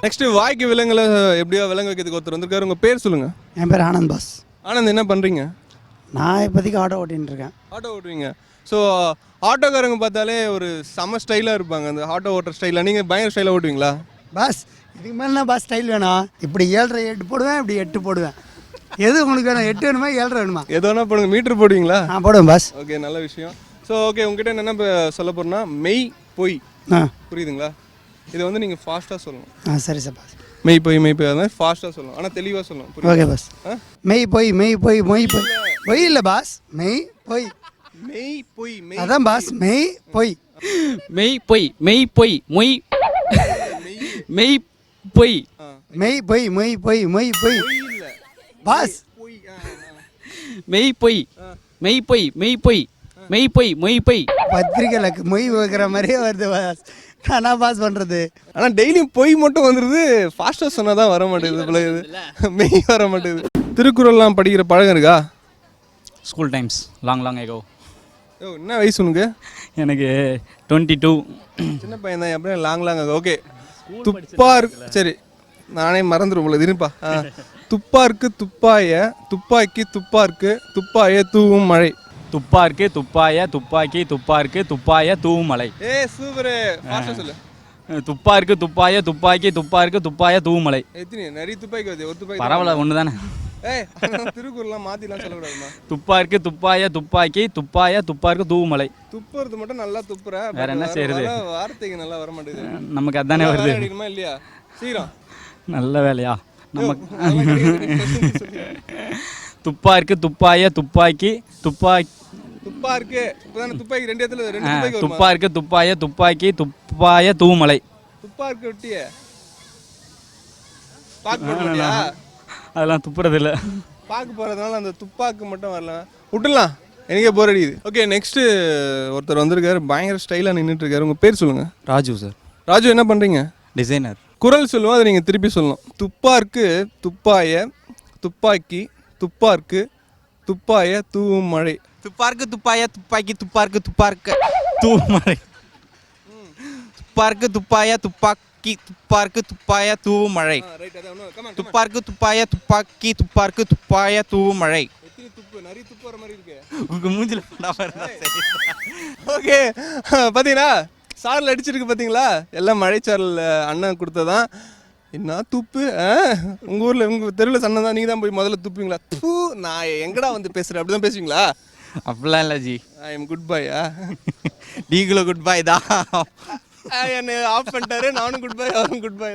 Next வாய்க்கு விலங்குல எப்படியோ விலங்கு வைக்கிறதுக்கு ஒருத்தர் வந்திருக்காரு. உங்கள் பேர் சொல்லுங்கள். என் பேர் ஆனந்த் பாஸ். ஆனந்த், என்ன பண்ணுறீங்க? நான் இப்போதைக்கு ஆட்டோ ஓட்டின்னு இருக்கேன். ஆட்டோ ஓட்டுவீங்க. ஸோ ஆட்டோக்காரங்க பார்த்தாலே ஒரு செம ஸ்டைலாக இருப்பாங்க. அந்த ஆட்டோ ஓட்டுற ஸ்டைலாக நீங்கள் பயங்கர ஸ்டைலாக ஓட்டுவீங்களா? பாஸ் இதுக்கு மேலே பாஸ் ஸ்டைல் வேணும். இப்படி 7.5 8 போடுவேன், இப்படி 8 போடுவேன். எது உங்களுக்கு வேணும்? 8 வேணுமா 7.5 வேணுமா? எது வேணா போடுங்க. மீட்டர் போடுவீங்களா? போடுவேன் பாஸ். ஓகே, நல்ல விஷயம். ஸோ ஓகே, உங்ககிட்ட என்ன சொல்ல போகிறேன்னா மெய் பொய், புரியுதுங்களா? இதை வந்து நீங்கள் ஃபாஸ்ட்டாக சொல்லணும். சரி சார் பாஸ். மெய் பொய் அது மாதிரி ஃபாஸ்ட்டாக சொல்லணும், ஆனால் தெளிவாக சொல்லணும். Okay boss. மெய் பொய் மெய் பொய் மொய் பொய். பொய் இல்லை பாஸ், மெய் பொய். மெய் பொய் அதான் பாஸ், மெய் பொய். மெய் பொய் மெய் பொய் மொய் மெய் பொய் மெய் பொய் மொய் பொய் மொய் பொய் பாஸ். மெய் பொய் மெய் பொய் மெய் பொய் மெய் பொய் மொய் பொய். பத்திரிக்கையில் மொய் வைக்கிற மாதிரியே வருது பாஸ். நான் பாஸ் பண்ணுறது. ஆனால் டெய்லியும் பொய் மட்டும் வந்துடுது. ஃபாஸ்ட்டாக சொன்னால் தான் வர மாட்டேங்குது போல. இது மெய் வர மாட்டேங்குது. திருக்குறள்லாம் படிக்கிற பழகம் இருக்கா? ஸ்கூல் டைம்ஸ் லாங் ஏகோ. என்ன வயசு உனக்கு? எனக்கு 22. சின்ன பையன் தான். அப்படியே லாங் ஓகே. துப்பார், சரி நானே மறந்துடும் போல. இருப்பா. துப்பார்க்கு துப்பாய துப்பாக்கி துப்பார்க்கு துப்பாய தூவும் மழை. துப்பார்க்கு துப்பாய துப்பாக்கி துப்பார்க்கு துப்பாய தூவும் மழை. சூப்பர், ஃபாஸ்டா சொல்லு. துப்பார்க்கு துப்பாய துப்பாக்கி துப்பார்க்கு துப்பாய தூவும் மழை. எத்தனை நிறைய துப்பாக்கி வருது? ஒரு துப்பாக்கி பரவாயில்ல, ஒன்று தானே. திருக்குறள்லாம் மாத்திலாம் சொல்லக்கூடாதுமா. துப்பார்க்கு துப்பாய துப்பாக்கி துப்பாய துப்பார்க்கு தூவும் மழை. துப்புறது மட்டும் நல்லா துப்புற, வேற என்ன செய்யறது? வார்த்தைக்கு நல்லா வர மாட்டேங்குது. நமக்கு அதானே வருது. இல்லையா? சீக்கிரம். நல்ல வேலையா நமக்கு. துப்பார்க்கு துப்பாய துப்பாக்கி துப்பாக்கி துப்பார்க்கு துப்பாக்கி ரெண்டு இடத்துல ரெண்டு துப்பாக்கி. துப்பார்க்கு துப்பாய துப்பாக்கி துப்பாய தூவும் மழை. துப்பார்க்கு ஒட்டியே பாக்கு போடுறியா? அதெல்லாம் துப்புறது இல்லை. பாக்கு போகிறதுனால அந்த துப்பாக்கு மட்டும் வரல. விட்டுலாம், எனக்கே போர் அடிக்குது. ஓகே, நெக்ஸ்ட்டு ஒருத்தர் வந்திருக்காரு. பயங்கர ஸ்டைலாக நின்றுட்டு இருக்காரு. உங்கள் பேர் சொல்லுங்கள். ராஜு சார். ராஜு, என்ன பண்ணுறீங்க? டிசைனர். குரல் சொல்லுவோம், அதை நீங்கள் திருப்பி சொல்லணும். துப்பார்க்கு துப்பாய துப்பாக்கி துப்பார்க்கு துப்பாய தூவும் மழை. துப்பார்க்கு துப்பாய துப்பாக்கி துப்பார்க்கு துப்பார்க்கு தூவும் மழை. துப்பார்க்கு துப்பாய துப்பாக்கி துப்பார்க்கு துப்பாய தூவும் மழை. துப்பார்க்கு துப்பாய துப்பாக்கி துப்பார்க்கு துப்பாய தூவும் மழை. நிறைய துப்பு வர மாதிரி இருக்கு உங்க மூஞ்சில ஓகே, பார்த்தீங்கன்னா சாரில் அடிச்சிருக்கு பார்த்தீங்களா? எல்லாம் மழைச்சாரல் அண்ணன் கொடுத்ததான். என்ன துப்பு? உங்கள் ஊரில் உங்கள் தெருவில் சண்டை தான். நீங்கள் தான் போய் முதல்ல துப்புவீங்களா? தூ, நான் எங்கடா வந்து பேசுகிறேன் அப்படி தான் பேசுவீங்களா? அப்படிலாம் இல்லை ஜி. ஐ எம் குட் பாயா? நீங்களும் குட் பாய் தான். என்னை ஆஃப் பண்ணிட்டாரு. நானும் குட் பாய், அவரும் குட் பாய்.